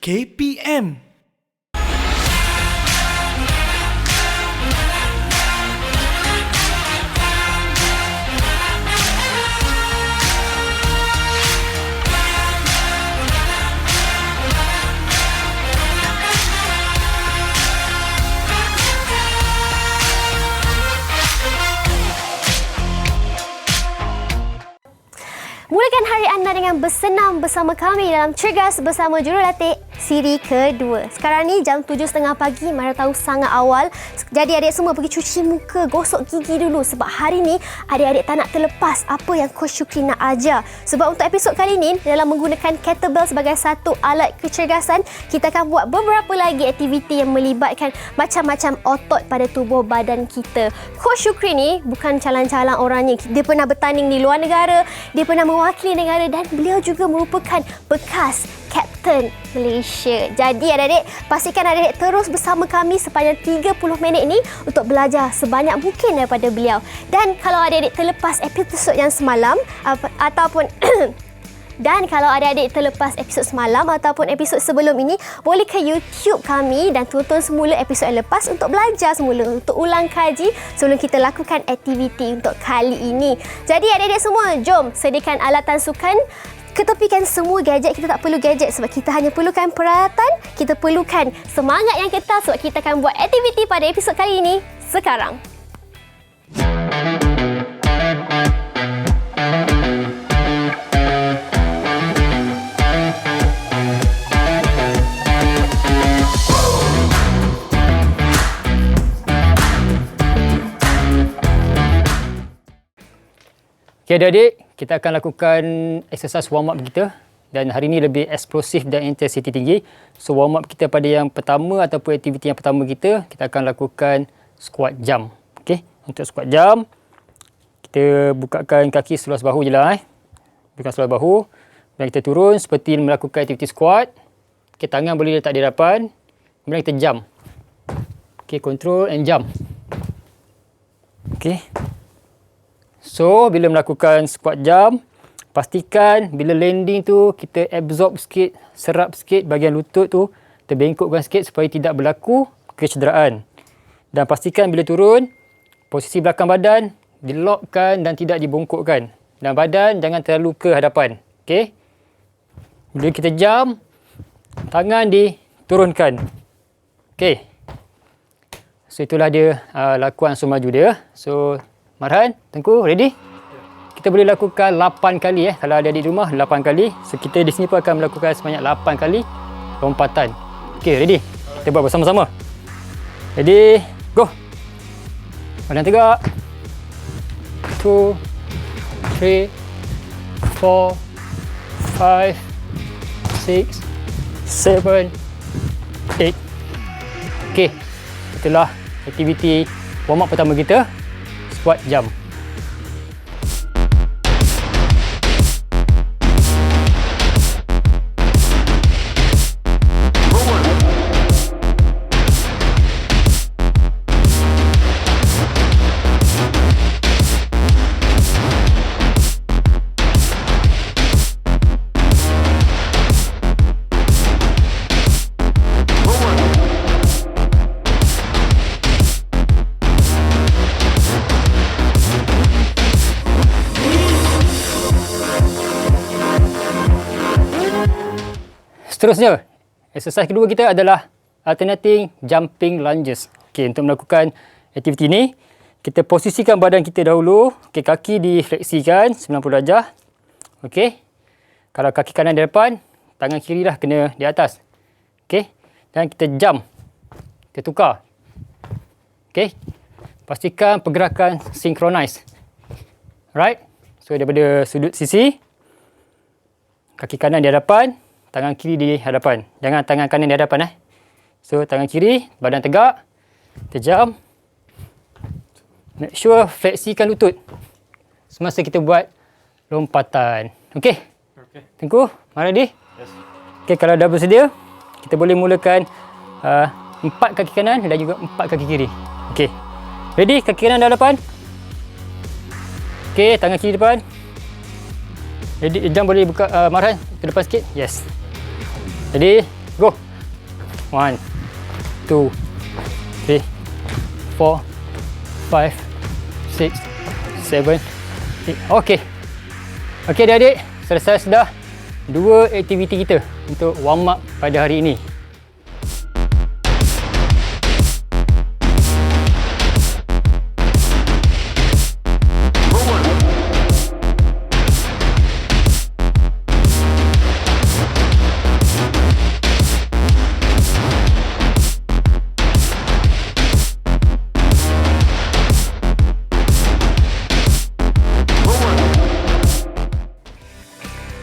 KPM. Mulakan hari anda dengan bersenam bersama kami dalam Cergas Bersama Jurulatih siri kedua. Sekarang ni jam 7.30 pagi, mana tahu sangat awal. Jadi adik semua pergi cuci muka, gosok gigi dulu. Sebab hari ni adik-adik tak nak terlepas apa yang Coach Syukri nak ajar. Sebab untuk episod kali ni, dalam menggunakan kettlebell sebagai satu alat kecergasan, kita akan buat beberapa lagi aktiviti yang melibatkan macam-macam otot pada tubuh badan kita. Coach Syukri ni bukan calang-calang orangnya. Dia pernah bertanding di luar negara, dia pernah mewakili negara dan beliau juga merupakan bekas Kapten Malaysia. Jadi adik-adik, pastikan adik-adik terus bersama kami sepanjang 30 minit ini untuk belajar sebanyak mungkin daripada beliau. Dan kalau adik-adik terlepas episod yang semalam ataupun dan kalau adik-adik terlepas episod semalam ataupun episod sebelum ini, boleh ke YouTube kami dan tonton semula episod yang lepas untuk belajar semula, untuk ulang kaji sebelum kita lakukan aktiviti untuk kali ini. Jadi adik-adik semua, jom sediakan alatan sukan. Ketepikan semua gadget, kita tak perlu gadget sebab kita hanya perlukan peralatan, kita perlukan semangat yang ketat sebab kita akan buat aktiviti pada episod kali ini sekarang. Okay, adik-adik, kita akan lakukan exercise warm up kita dan hari ini lebih eksplosif dan intensiti tinggi. So warm up kita pada yang pertama ataupun aktiviti yang pertama kita akan lakukan squat jump. Okay, untuk squat jump, kita bukakan kaki seluas bahu je lah. Bukan seluas bahu. Dan kita turun seperti melakukan aktiviti squat. Okay, tangan boleh letak di hadapan. Kemudian kita jump. Okay, control and jump. Okay. So, bila melakukan squat jump, pastikan bila landing tu, kita absorb sikit, serap sikit bahagian lutut tu, terbengkokkan sikit supaya tidak berlaku kecederaan. Dan pastikan bila turun, posisi belakang badan dilokkan dan tidak dibongkokkan. Dan badan jangan terlalu ke hadapan. Okay? Bila kita jump, tangan diturunkan. Okay. So, itulah dia lakuan sumaju dia. So, Marhan, Tengku, ready? Kita boleh lakukan 8 kali kalau ada di rumah 8 kali. So kita di sini pun akan melakukan sebanyak 8 kali lompatan. Okey, ready? Kita buat bersama-sama. Ready? Go. Badan tegak. 2 3 4 5 6 7 8. Okey. Itulah aktiviti warm up pertama kita. Squat jump. Seterusnya, exercise kedua kita adalah alternating jumping lunges. Okey, untuk melakukan aktiviti ini, kita posisikan badan kita dahulu. Okey, kaki difleksikan 90 darjah. Okey. Kalau kaki kanan di depan, tangan kiri lah kena di atas. Okey. Dan kita jump. Kita tukar. Okey. Pastikan pergerakan synchronize. Right? So daripada sudut sisi, kaki kanan di hadapan, tangan kiri di hadapan. Jangan tangan kanan di hadapan. So, tangan kiri, badan tegak. Kita jump. Make sure fleksikan lutut semasa kita buat lompatan. Okey? Okay. Tengku, mana dia? Yes. Okey, kalau dah bersedia, kita boleh mulakan 4 kaki kanan dan juga 4 kaki kiri. Okey. Ready? Kaki kanan dah depan. Okey, tangan kiri depan. Ready? Jam boleh buka Marhan ke depan sikit. Yes. Jadi, Go. 1, 2, 3, 4, 5, 6, 7, 8. Okey. Okey adik-adik, selesai sudah 2 aktiviti kita untuk warm up pada hari ini.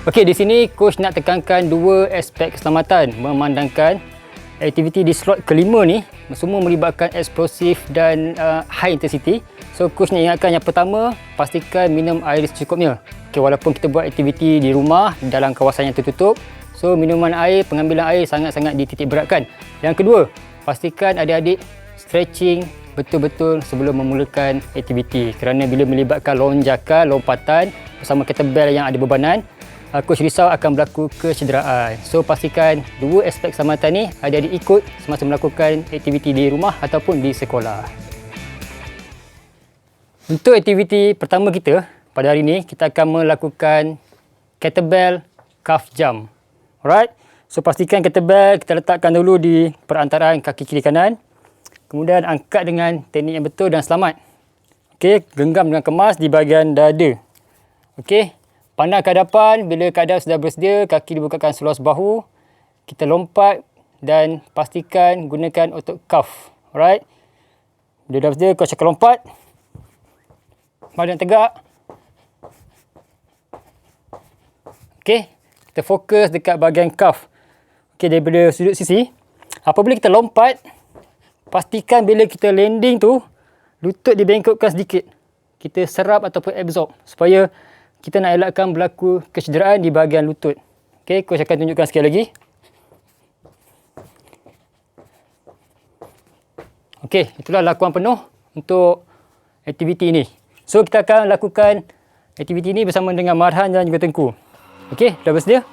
Okey, di sini coach nak tekankan 2 aspek keselamatan memandangkan aktiviti di slot kelima ni semua melibatkan eksplosif dan high intensity. So coach nak ingatkan yang pertama, pastikan minum air secukupnya. Okey, walaupun kita buat aktiviti di rumah dalam kawasan yang tertutup, so minuman air, pengambilan air sangat-sangat dititik beratkan. Yang kedua, pastikan adik-adik stretching betul-betul sebelum memulakan aktiviti, kerana bila melibatkan lonjakan, lompatan bersama kettlebell yang ada bebanan, coach risau akan berlaku kecederaan. So pastikan 2 aspek keselamatan ni adik-adik ikut semasa melakukan aktiviti di rumah ataupun di sekolah. Untuk aktiviti pertama kita pada hari ini, kita akan melakukan kettlebell calf jump. Alright. So pastikan kettlebell kita letakkan dulu di perantaraan kaki kiri kanan. Kemudian angkat dengan teknik yang betul dan selamat. Okey, genggam dengan kemas di bahagian dada. Okey. Pandang ke hadapan, bila keadaan sudah bersedia, kaki dibukakan seluas bahu. Kita lompat dan pastikan gunakan otot calf. Alright. Bila dah bersedia, coach akan lompat. Badan tegak. Okey, kita fokus dekat bahagian calf. Okey, daripada sudut sisi. Apabila kita lompat, pastikan bila kita landing tu, lutut dibengkokkan sedikit. Kita serap ataupun absorb supaya kita nak elakkan berlaku kecederaan di bahagian lutut. Okey, coach akan tunjukkan sekali lagi. Okey, itulah lakuan penuh untuk aktiviti ini. So, kita akan lakukan aktiviti ini bersama dengan Marhan dan juga Tengku. Okey, dah bersedia?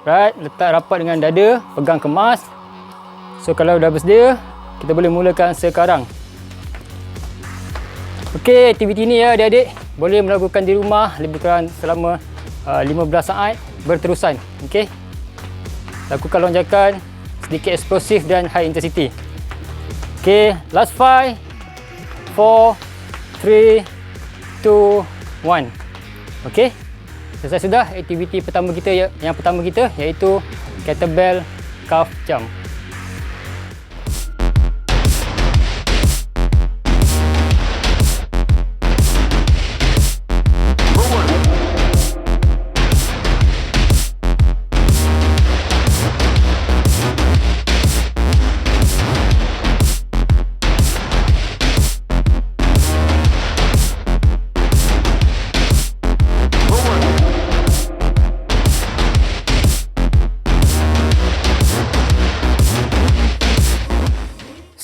Right, letak rapat dengan dada, pegang kemas. So, kalau dah bersedia, kita boleh mulakan sekarang. Okey, aktiviti ini ya adik-adik boleh melakukan di rumah lebih kurang selama 15 saat berterusan. Okey. Lakukan lonjakan sedikit eksplosif dan high intensity. Okey, last 5, 4, 3, 2, 1. Okey. Selesai sudah aktiviti pertama kita yang pertama kita iaitu kettlebell calf jump.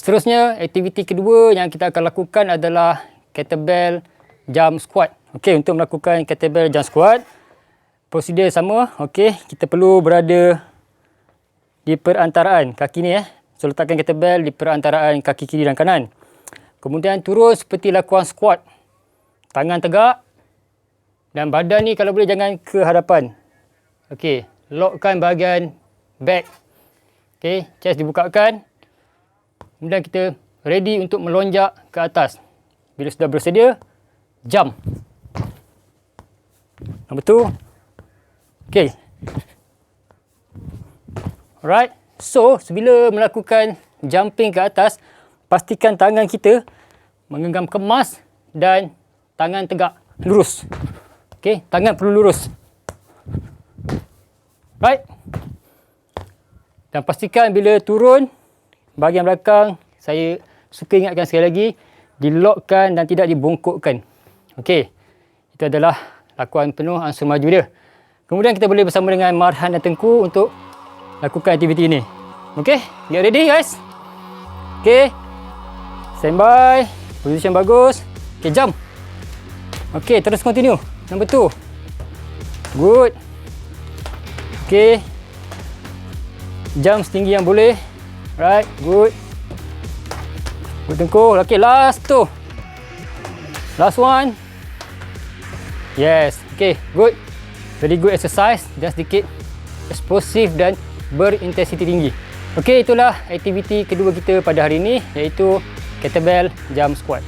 Seterusnya, aktiviti kedua yang kita akan lakukan adalah kettlebell jump squat. Okey, untuk melakukan kettlebell jump squat, prosedur sama. Okey, kita perlu berada di perantaraan kaki ni So, letakkan kettlebell di perantaraan kaki kiri dan kanan. Kemudian turun seperti lakuan squat. Tangan tegak dan badan ni kalau boleh jangan ke hadapan. Okey, lockkan bahagian back. Okey, chest dibukakan. Kemudian kita ready untuk melonjak ke atas. Bila sudah bersedia, jump. Nombor 2. Okey. Alright. So, sebila melakukan jumping ke atas, pastikan tangan kita menggenggam kemas dan tangan tegak, lurus. Okey, tangan perlu lurus. Right. Dan pastikan bila turun, bahagian belakang, saya suka ingatkan sekali lagi, dilockkan dan tidak dibongkokkan. Okey, itu adalah lakuan penuh ansur maju dia. Kemudian kita boleh bersama dengan Marhan dan Tengku untuk lakukan aktiviti ini. Okey, get ready guys. Okey, standby, position bagus. Okey, jump. Okey, terus continue. Number 2. Good. Okey. Jump setinggi yang boleh. Right, good. Good tengkuh. Okay, last tu. Last one. Yes, okay, good. Very good exercise. Just sedikit eksplosif dan berintensiti tinggi. Okay, itulah aktiviti kedua kita pada hari ini, iaitu kettlebell jump squat.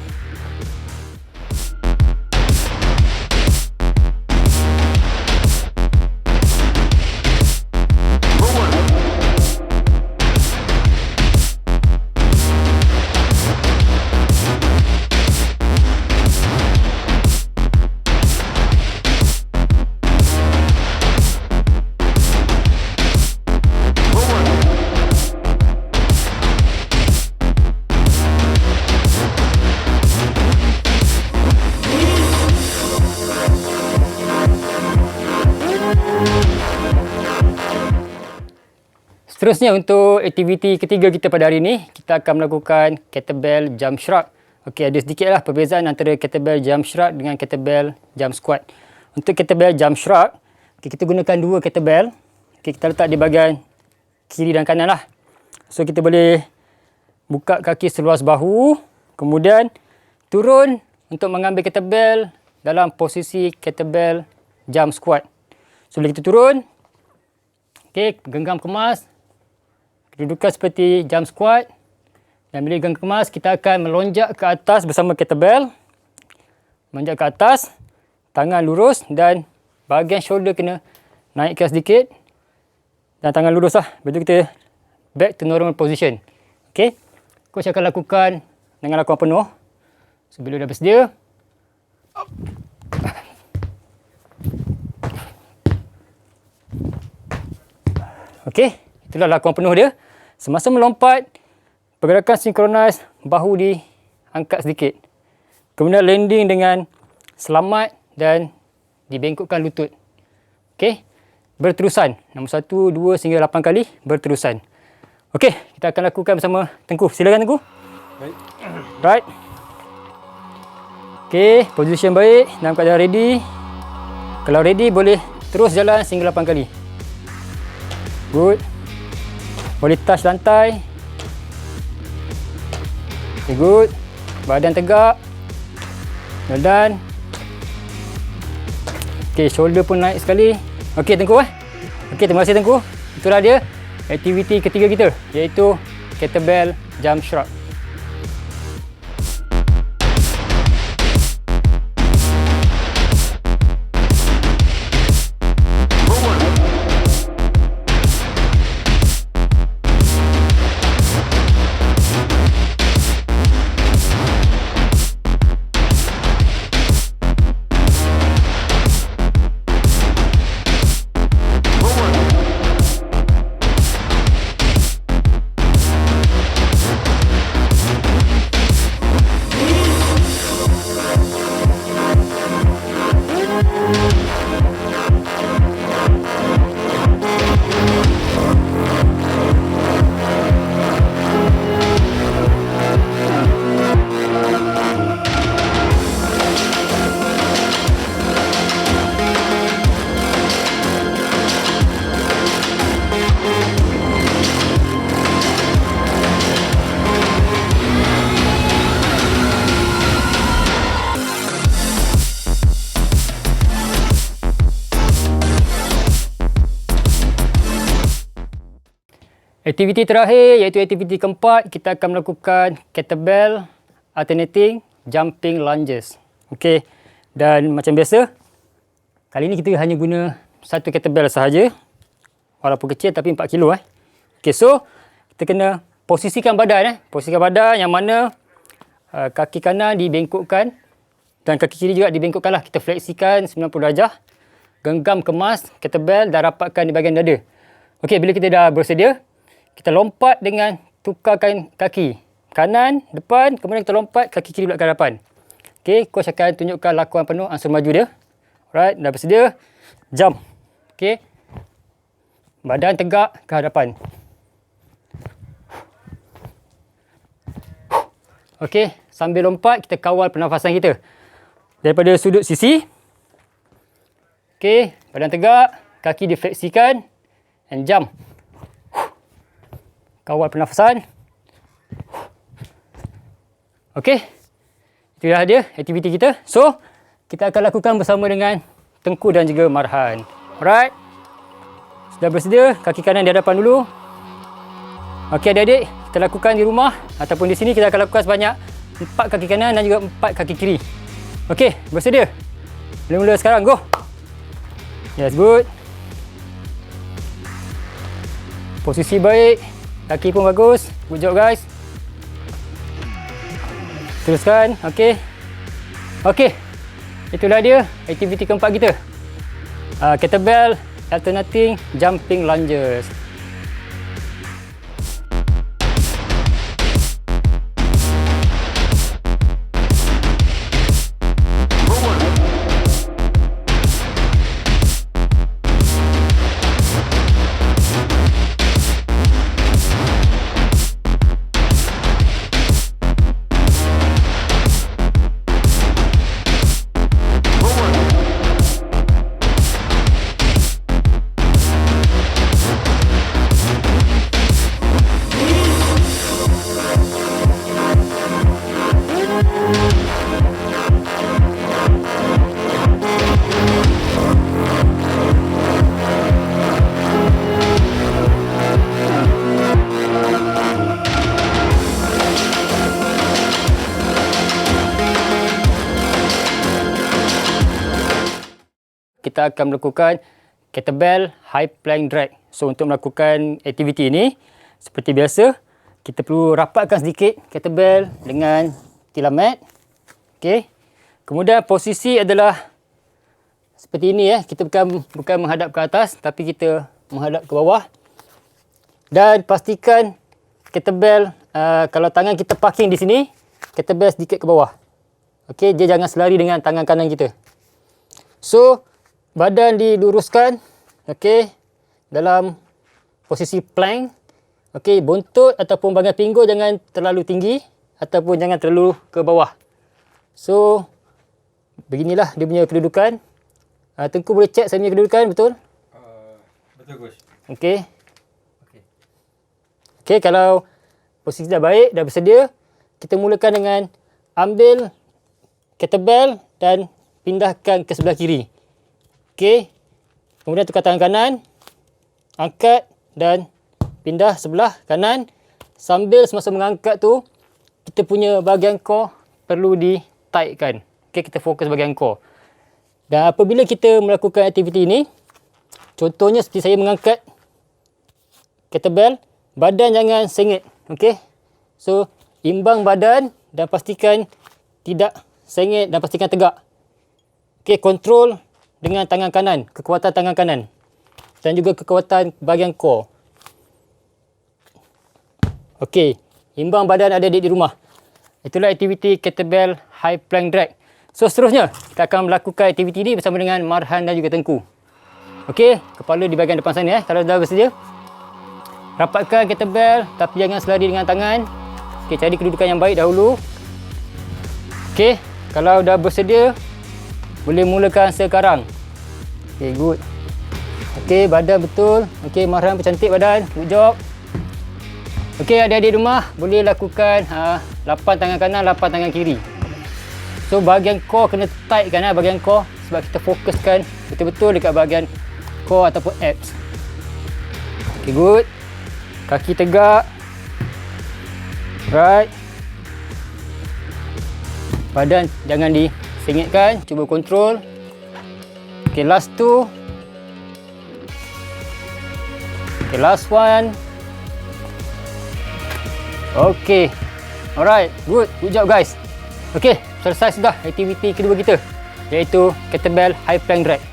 Seterusnya untuk aktiviti ketiga kita pada hari ini, kita akan melakukan kettlebell jump shrug. Okey, ada sedikitlah perbezaan antara kettlebell jump shrug dengan kettlebell jump squat. Untuk kettlebell jump shrug, kita gunakan dua kettlebell. Kita letak di bahagian kiri dan kanan lah. So kita boleh buka kaki seluas bahu, kemudian turun untuk mengambil kettlebell dalam posisi kettlebell jump squat. So bila kita turun, genggam kemas, kedudukan seperti jump squat, dan bila genggam kemas, kita akan melonjak ke atas bersama kettlebell. Melonjak ke atas, tangan lurus dan bahagian shoulder kena naikkan sedikit dan tangan lurus lah. Lepas tu kita back to normal position. Okay, coach akan lakukan dengan lakuan penuh. So bila dah bersedia, okay, itulah lakuan penuh dia. Semasa melompat, pergerakan sinkronis, bahu diangkat sedikit. Kemudian landing dengan selamat dan dibengkokkan lutut. Okey, berterusan. Nombor 1, 2 sehingga 8 kali berterusan. Okey, kita akan lakukan bersama Tengku. Silakan Tengku. Baik. Right. Okey, position baik, dalam keadaan ready. Kalau ready, boleh terus jalan sehingga 8 kali. Good. Boleh touch lantai. Okay, good. Badan tegak. Well done. Okay, shoulder pun naik sekali. Okay, Tengku. Okay, terima kasih Tengku. Itulah dia aktiviti ketiga kita, iaitu kettlebell jump shrug. Aktiviti terakhir iaitu aktiviti keempat, kita akan melakukan kettlebell alternating jumping lunges. Okey. Dan macam biasa, kali ini kita hanya guna satu kettlebell sahaja. Walaupun kecil tapi 4 kilo Okey, so kita kena posisikan badan Posisikan badan yang mana kaki kanan dibengkokkan dan kaki kiri juga dibengkokkanlah. Kita fleksikan 90 darjah. Genggam kemas kettlebell dan rapatkan di bahagian dada. Okey, bila kita dah bersedia, kita lompat dengan tukarkan kaki kanan depan, kemudian kita lompat kaki kiri belakang hadapan. Okey, coach akan tunjukkan lakuan penuh ansur maju dia. Alright, dah bersedia. Jump. Okey. Badan tegak ke hadapan. Okey, sambil lompat kita kawal pernafasan kita daripada sudut sisi. Okey, badan tegak, kaki difleksikan and jump. kawal pernafasan. Okey. Itulah dia aktiviti kita. So, kita akan lakukan bersama dengan Tengku dan juga Marhan. Alright. Sudah bersedia? Kaki kanan di hadapan dulu. Okey adik-adik, kita lakukan di rumah ataupun di sini kita akan lakukan sebanyak 4 kaki kanan dan juga 4 kaki kiri. Okey, bersedia? Mula-mula sekarang, go. Yes, good. Posisi baik, kaki pun bagus. Good job guys. Teruskan, okey. Okey, itulah dia aktiviti keempat kita. Kettlebell alternating jumping lunges. Kita akan melakukan kettlebell high plank drag. So untuk melakukan aktiviti ini seperti biasa, kita perlu rapatkan sedikit kettlebell dengan tilam mat. Okey. Kemudian posisi adalah seperti ini ya. Kita bukan menghadap ke atas tapi kita menghadap ke bawah. Dan pastikan kettlebell kalau tangan kita parking di sini, kettlebell sedikit ke bawah. Okey, dia jangan selari dengan tangan kanan kita. So badan diluruskan, okey, dalam posisi plank. Okey, buntut ataupun bahagian pinggul jangan terlalu tinggi ataupun jangan terlalu ke bawah. So, beginilah dia punya kedudukan. Tengku boleh check saya punya kedudukan, betul? Betul, Coach. Okey. Okey, kalau posisi dah baik, dah bersedia, kita mulakan dengan ambil kettlebell dan pindahkan ke sebelah kiri. Okey. Kemudian tukar tangan kanan. Angkat dan pindah sebelah kanan. Sambil semasa mengangkat tu, kita punya bahagian core perlu di-tightkan. Okey, kita fokus bahagian core. Dan apabila kita melakukan aktiviti ini, contohnya seperti saya mengangkat kettlebell, badan jangan sengit. Okey. So, imbang badan dan pastikan tidak sengit dan pastikan tegak. Okey, kontrol dengan tangan kanan, kekuatan tangan kanan dan juga kekuatan bahagian core. Okey, imbang badan adik-adik di rumah. Itulah aktiviti kettlebell high plank drag. So seterusnya, kita akan melakukan aktiviti ini bersama dengan Marhan dan juga Tengku. Okey, kepala di bahagian depan sana kalau dah bersedia. Rapatkan kettlebell tapi jangan selari dengan tangan. Okey, cari kedudukan yang baik dahulu. Okey, kalau dah bersedia, boleh mulakan sekarang. Okey, good. Okey, badan betul. Okey, Marhan cantik badan. Good job. Okey, adik-adik rumah boleh lakukan 8 tangan kanan, 8 tangan kiri. So, bahagian core kena tight kan, bahagian core sebab kita fokuskan betul-betul dekat bahagian core ataupun abs. Okey, good. Kaki tegak. Right. Badan jangan disengitkan, cuba kontrol. Okay, last two. Okay, last one. Okay. Alright, good. Good job guys. Okay, selesai sudah aktiviti kedua kita, iaitu kettlebell high plank drag.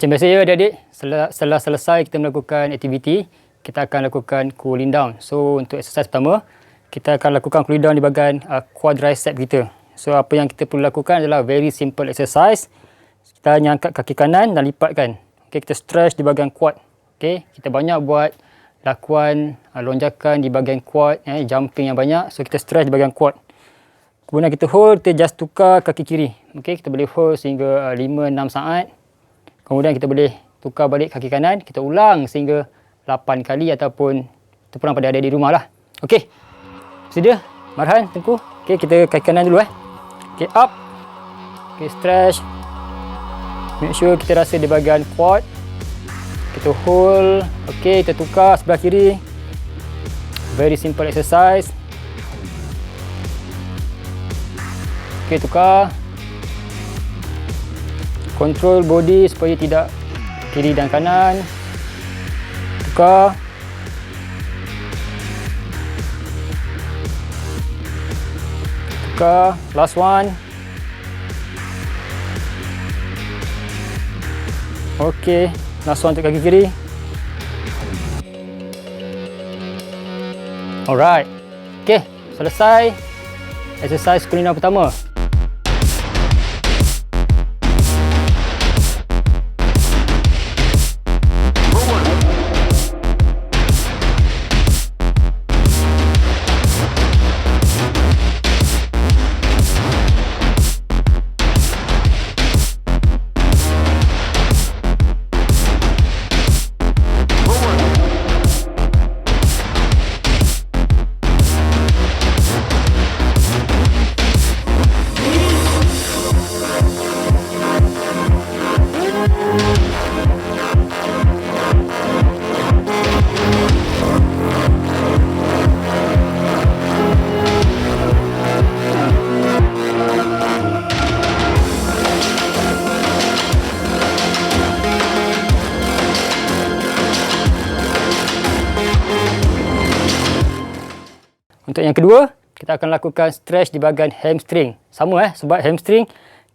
Macam biasa ya adik-adik, setelah selesai kita melakukan aktiviti, kita akan lakukan cooling down. So untuk exercise pertama, kita akan lakukan cooling down di bahagian quadricep kita. So apa yang kita perlu lakukan adalah very simple exercise. Kita hanya angkat kaki kanan dan lipatkan. Okay, kita stretch di bahagian quad. Okay, kita banyak buat lakuan lonjakan di bahagian quad, jumping yang banyak. So kita stretch di bahagian quad. Kemudian kita hold, kita just tukar kaki kiri. Okay, kita boleh hold sehingga 5-6 saat. Kemudian kita boleh tukar balik kaki kanan. Kita ulang sehingga 8 kali ataupun terpulang pada adik-adik di rumah lah. Okey. Sedia? Marhan, Tengku. Okey, kita kaki kanan dulu Okey, up. Okey, stretch. Make sure kita rasa di bahagian quad. Kita hold. Okey, kita tukar sebelah kiri. Very simple exercise. Okey, tukar. Control body supaya tidak kiri dan kanan. Tukar. Tukar. Last one. Okey. Last one untuk kaki kiri. Alright. Okey. Selesai exercise cooling down pertama. Untuk yang kedua, kita akan lakukan stretch di bahagian hamstring. Sama sebab hamstring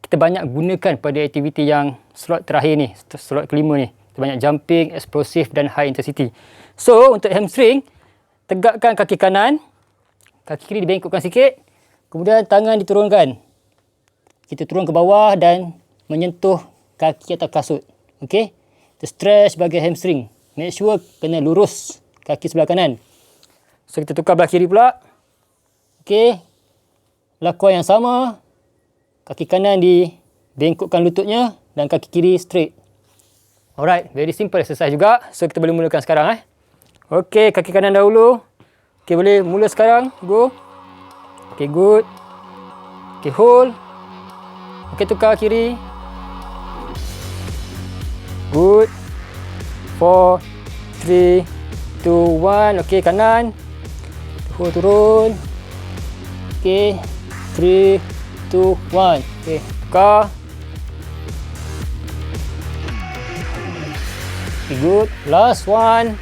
kita banyak gunakan pada aktiviti yang slot terakhir ni, slot kelima ni. Kita banyak jumping, explosive dan high intensity. So, untuk hamstring, tegakkan kaki kanan, kaki kiri dibengkokkan sikit, kemudian tangan diturunkan. Kita turun ke bawah dan menyentuh kaki atau kasut. Okey? Kita stretch bahagian hamstring. Make sure kena lurus kaki sebelah kanan. So, kita tukar belah kiri pula. Okey. Lakuan yang sama. Kaki kanan dibengkokkan lututnya dan kaki kiri straight. Alright, very simple exercise juga. So, kita boleh mulakan sekarang. Okey, kaki kanan dahulu. Okey, boleh mula sekarang. Go. Okey, good. Okey, hold. Okey, tukar kiri. Good. 4, 3, 2, 1. Okey, kanan. Hold, turun. Okey. 3, 2, 1. Okey, tukar. Okay, good. Last one.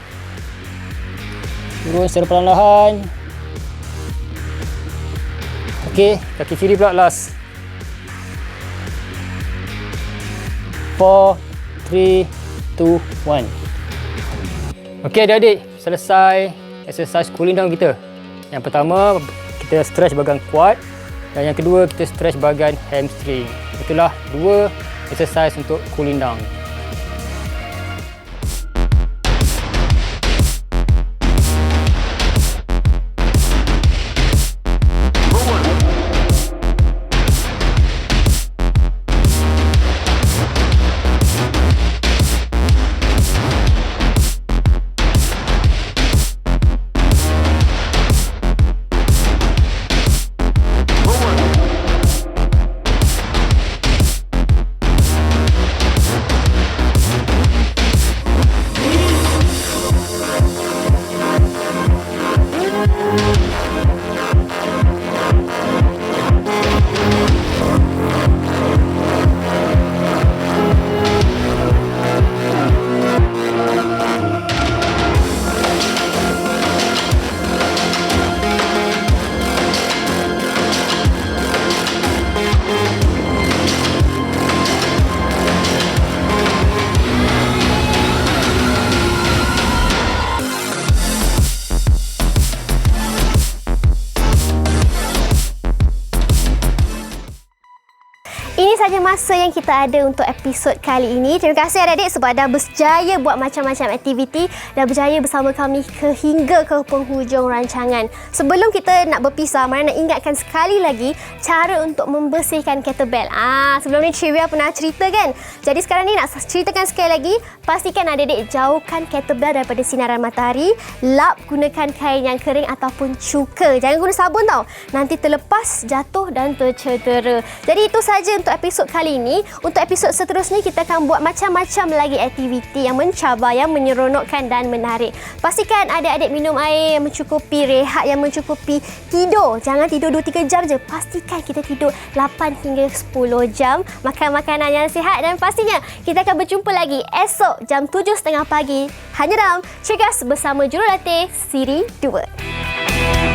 Turun secara perlahan-lahan. Okey, kaki kiri pula last. 4, 3, 2, 1. Okey adik-adik, selesai exercise cooling down kita. Yang pertama, kita stretch bahagian quad. Dan yang kedua, kita stretch bahagian hamstring. Itulah dua exercise untuk cooling down. saja masa yang kita ada untuk episod kali ini. Terima kasih adik-adik sebab dah berjaya buat macam-macam aktiviti dan berjaya bersama kami hingga ke penghujung rancangan. Sebelum kita nak berpisah, Mariam nak ingatkan sekali lagi cara untuk membersihkan kettlebell. Sebelum ni Trivia pernah cerita kan? Jadi sekarang ni nak ceritakan sekali lagi. Pastikan adik-adik jauhkan kettlebell daripada sinaran matahari. Lap gunakan kain yang kering ataupun cuka. Jangan guna sabun tau. Nanti terlepas, jatuh dan tercedera. Jadi itu saja untuk episod kali ini. Untuk episod seterusnya kita akan buat macam-macam lagi aktiviti yang mencabar, yang menyeronokkan dan menarik. Pastikan adik-adik minum air yang mencukupi, rehat yang mencukupi, tidur. Jangan tidur 2-3 jam je. Pastikan kita tidur 8 hingga 10 jam. Makan makanan yang sihat dan pastinya kita akan berjumpa lagi esok jam 7.30 pagi hanya dalam Cergas bersama Jurulatih Siri 2.